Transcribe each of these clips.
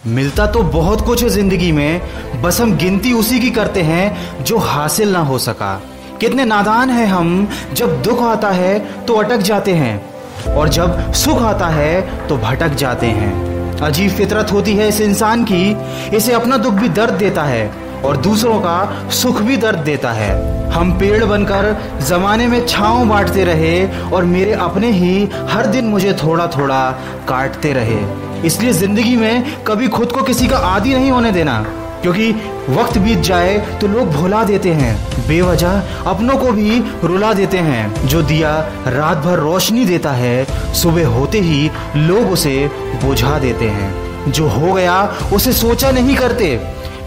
मिलता तो बहुत कुछ है जिंदगी में, बस हम गिनती उसी की करते हैं जो हासिल ना हो सका। कितने नादान हैं हम, जब दुख आता है तो अटक जाते हैं और जब सुख आता है तो भटक जाते हैं। अजीब फितरत होती है इस इंसान की, इसे अपना दुख भी दर्द देता है और दूसरों का सुख भी दर्द देता है। हम पेड़ बनकर जमाने में छांव बांटते रहे और मेरे अपने ही हर दिन मुझे थोड़ा थोड़ा काटते रहे। इसलिए जिंदगी में कभी खुद को किसी का आदी नहीं होने देना, क्योंकि वक्त बीत जाए तो लोग भुला देते हैं, बेवजह अपनों को भी रुला देते हैं। जो दिया रात भर रोशनी देता है, सुबह होते ही लोग उसे बुझा देते हैं। जो हो गया उसे सोचा नहीं करते,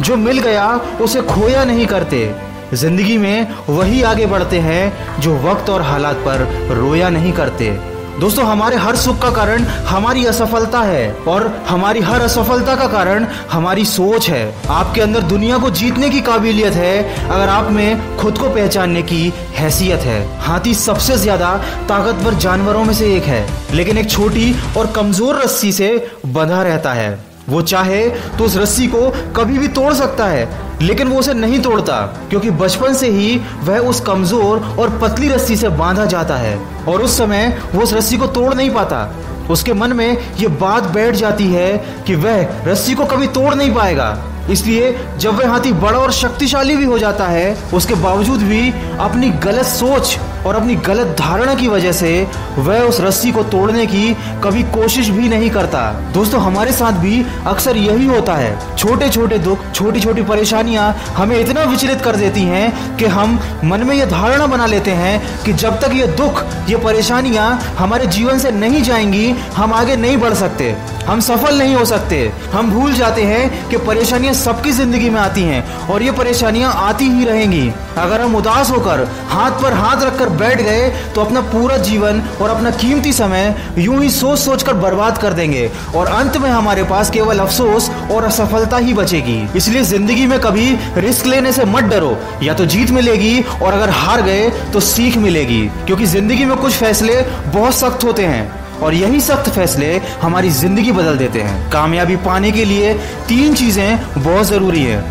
जो मिल गया उसे खोया नहीं करते। जिंदगी में वही आगे बढ़ते हैं जो वक्त और हालात पर रोया नहीं करते। दोस्तों, हमारे हर सुख का कारण हमारी असफलता है और हमारी हर असफलता का कारण हमारी सोच है। आपके अंदर दुनिया को जीतने की काबिलियत है अगर आप में खुद को पहचानने की हैसियत है। हाथी सबसे ज्यादा ताकतवर जानवरों में से एक है, लेकिन एक छोटी और कमजोर रस्सी से बंधा रहता है। वो चाहे तो उस रस्सी को कभी भी तोड़ सकता है, लेकिन वो उसे नहीं तोड़ता, क्योंकि बचपन से ही वह उस कमजोर और पतली रस्सी से बांधा जाता है और उस समय वो उस रस्सी को तोड़ नहीं पाता। उसके मन में ये बात बैठ जाती है कि वह रस्सी को कभी तोड़ नहीं पाएगा। इसलिए जब वह हाथी बड़ा और शक्तिशाली भी हो जाता है, उसके बावजूद भी अपनी गलत सोच और अपनी गलत धारणा की वजह से वह उस रस्सी को तोड़ने की कभी कोशिश भी नहीं करता। दोस्तों, हमारे साथ भी अक्सर यही होता है। छोटे छोटे दुख, छोटी छोटी परेशानियां हमें इतना विचलित कर देती हैं कि हम मन में यह धारणा बना लेते हैं कि जब तक ये दुख, ये परेशानियां हमारे जीवन से नहीं जाएंगी, हम आगे नहीं बढ़ सकते, हम सफल नहीं हो सकते। हम भूल जाते हैं कि परेशानियां सबकी जिंदगी में आती हैं और ये परेशानियां आती ही रहेंगी। अगर हम उदास होकर हाथ पर हाथ रखकर बैठ गए तो अपना पूरा जीवन और अपना कीमती समय यूं ही सोच सोच कर बर्बाद कर देंगे और अंत में हमारे पास केवल अफसोस और असफलता ही बचेगी। इसलिए जिंदगी में कभी रिस्क लेने से मत डरो, या तो जीत मिलेगी और अगर हार गए तो सीख मिलेगी, क्योंकि जिंदगी में कुछ फैसले बहुत सख्त होते हैं और यही सख्त फैसले हमारी जिंदगी बदल देते हैं। कामयाबी पाने के लिए 3 चीजें बहुत जरूरी है: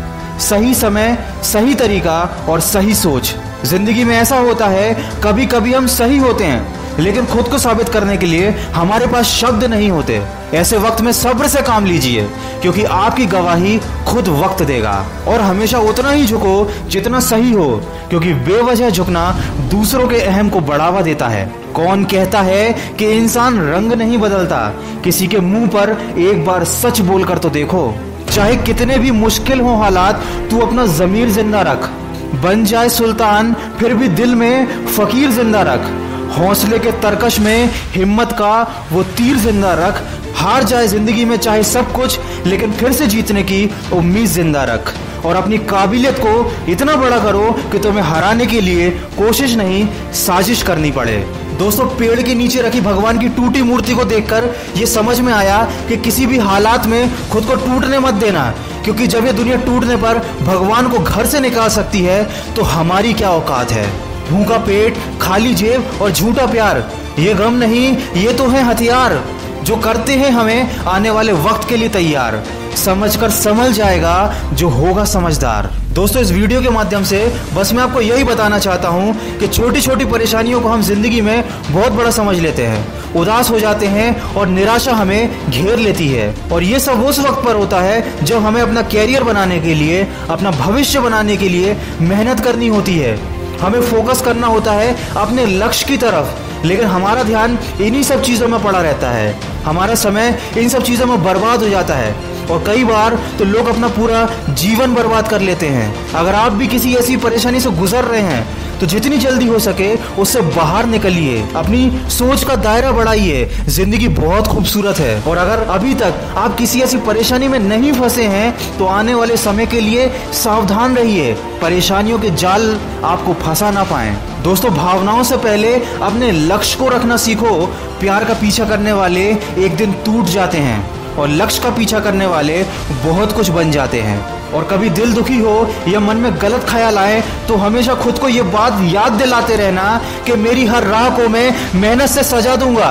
सही समय, सही तरीका और सही सोच। जिंदगी में ऐसा होता है, कभी कभी हम सही होते हैं लेकिन खुद को साबित करने के लिए हमारे पास शब्द नहीं होते। ऐसे वक्त में सब्र से काम लीजिए, क्योंकि आपकी गवाही खुद वक्त देगा। और हमेशा उतना ही झुको जितना सही हो, क्योंकि बेवजह झुकना दूसरों के अहम को बढ़ावा देता है। कौन कहता है कि इंसान रंग नहीं बदलता? किसी के मुंह पर एक बार सच बोलकर तो देखो। चाहे कितने भी मुश्किल हो हालात, तू अपना जमीर जिंदा रख। बन जाए सुल्तान फिर भी दिल में फकीर जिंदा रख। हौसले के तरकश में हिम्मत का वो तीर जिंदा रख। हार जाए जिंदगी में चाहे सब कुछ, लेकिन फिर से जीतने की उम्मीद जिंदा रख। और अपनी काबिलियत को इतना बड़ा करो कि तुम्हें हराने के लिए कोशिश नहीं, साजिश करनी पड़े। दोस्तों, पेड़ के नीचे रखी भगवान की टूटी मूर्ति को देखकर ये समझ में आया कि किसी भी हालात में खुद को टूटने मत देना, क्योंकि जब ये दुनिया टूटने पर भगवान को घर से निकाल सकती है तो हमारी क्या औकात है। भूखा पेट, खाली जेब और झूठा प्यार, ये गम नहीं, ये तो है हथियार जो करते हैं हमें आने वाले वक्त के लिए तैयार। समझकर संभल जाएगा जो होगा समझदार। दोस्तों, इस वीडियो के माध्यम से बस मैं आपको यही बताना चाहता हूँ कि छोटी छोटी परेशानियों को हम जिंदगी में बहुत बड़ा समझ लेते हैं, उदास हो जाते हैं और निराशा हमें घेर लेती है। और ये सब उस वक्त पर होता है जब हमें अपना कैरियर बनाने के लिए, अपना भविष्य बनाने के लिए मेहनत करनी होती है। हमें फोकस करना होता है अपने लक्ष्य की तरफ, लेकिन हमारा ध्यान इन्हीं सब चीज़ों में पड़ा रहता है। हमारा समय इन सब चीज़ों में बर्बाद हो जाता है और कई बार तो लोग अपना पूरा जीवन बर्बाद कर लेते हैं। अगर आप भी किसी ऐसी परेशानी से गुजर रहे हैं तो जितनी जल्दी हो सके उससे बाहर निकलिए, अपनी सोच का दायरा बढ़ाइए। जिंदगी बहुत खूबसूरत है और अगर अभी तक आप किसी ऐसी परेशानी में नहीं फंसे हैं तो आने वाले समय के लिए सावधान रहिए, परेशानियों के जाल आपको फंसा ना पाएं। दोस्तों, भावनाओं से पहले अपने लक्ष्य को रखना सीखो। प्यार का पीछा करने वाले एक दिन टूट जाते हैं और लक्ष्य का पीछा करने वाले बहुत कुछ बन जाते हैं। और कभी दिल दुखी हो या मन में गलत ख्याल आए तो हमेशा खुद को ये बात याद दिलाते रहना कि मेरी हर राह को मैं मेहनत से सजा दूंगा।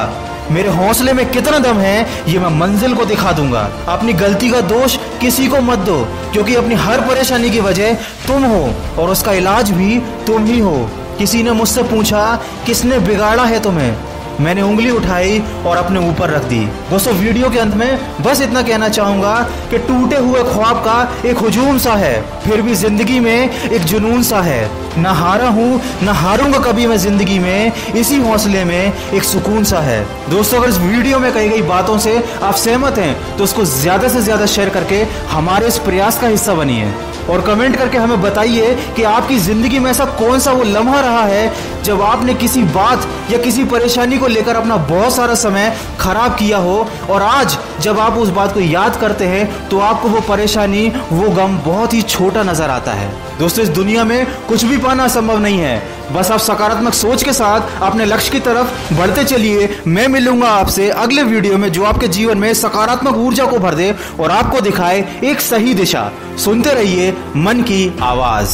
मेरे हौसले में कितना दम है ये मैं मंजिल को दिखा दूंगा। अपनी गलती का दोष किसी को मत दो, क्योंकि अपनी हर परेशानी की वजह तुम हो और उसका इलाज भी तुम ही हो। किसी ने मुझसे पूछा किसने बिगाड़ा है तुम्हें, मैंने उंगली उठाई और अपने ऊपर रख दी। दोस्तों, वीडियो के अंत में बस इतना कहना चाहूंगा कि टूटे हुए ख्वाब का एक हुजूम सा है, फिर भी जिंदगी में एक जुनून सा है। ना हारा हूं ना हारूंगा कभी मैं जिंदगी में, इसी हौसले में एक सुकून सा है। दोस्तों, अगर इस वीडियो में कही गई बातों से आप सहमत हैं तो उसको ज्यादा से ज्यादा शेयर करके हमारे इस प्रयास का हिस्सा बनिए और कमेंट करके हमें बताइए कि आपकी जिंदगी में ऐसा कौन सा वो लम्हा रहा है जब आपने किसी बात या किसी परेशानी को लेकर अपना बहुत सारा समय खराब किया हो और आज जब आप उस बात को याद करते हैं तो आपको वो परेशानी, वो गम बहुत ही छोटा नजर आता है। दोस्तों, इस दुनिया में कुछ भी पाना संभव नहीं है, बस आप सकारात्मक सोच के साथ अपने लक्ष्य की तरफ बढ़ते चलिए। मैं मिलूंगा आपसे अगले वीडियो में जो आपके जीवन में सकारात्मक ऊर्जा को भर दे और आपको दिखाए एक सही दिशा। सुनते रहिए मन की आवाज।